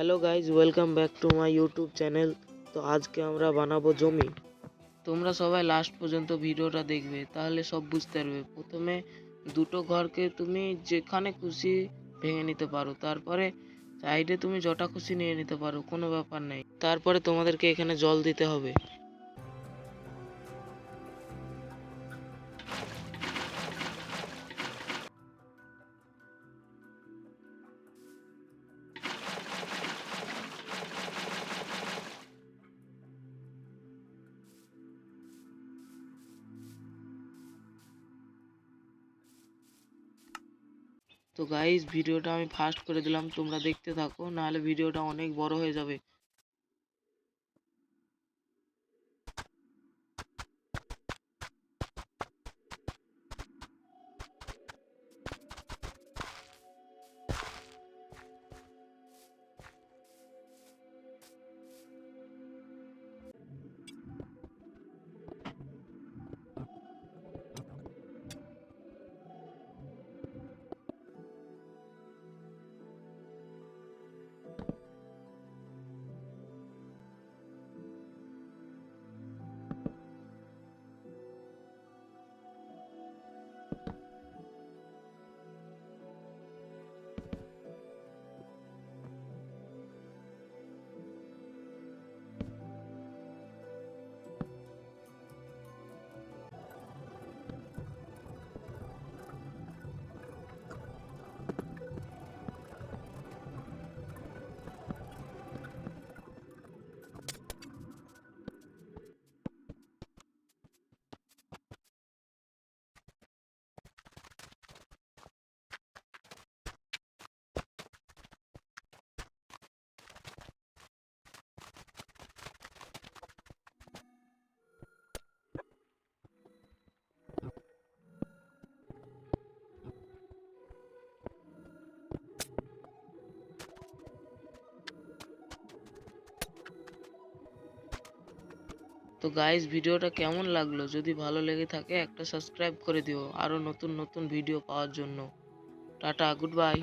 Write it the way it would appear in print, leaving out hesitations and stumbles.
Hello guys, welcome back to my YouTube channel. তো আজকে আমরা বানাবো জমি। তোমরা সবাই লাস্ট পর্যন্ত ভিডিওটা দেখবে, তাহলে সব বুঝতে পারবে। প্রথমে দুটো ঘরকে তুমি যেখানে খুশি ভেঙে নিতে পারো, তারপরে সাইডে তুমি যটা খুশি নিয়ে নিতে পারো, কোনো ব্যাপার নেই। তারপরে তোমাদেরকে এখানে জল দিতে হবে। তো গাইজ, ভিডিওটা আমি ফাস্ট করে দিলাম, তোমরা দেখতে থাকো, নাহলে ভিডিওটা অনেক বড় হয়ে যাবে। তো গাইস, ভিডিওটা কেমন লাগলো? যদি ভালো লেগে থাকে একটা সাবস্ক্রাইব করে দিও আরো নতুন নতুন ভিডিও পাওয়ার জন্য। Tata, good bye.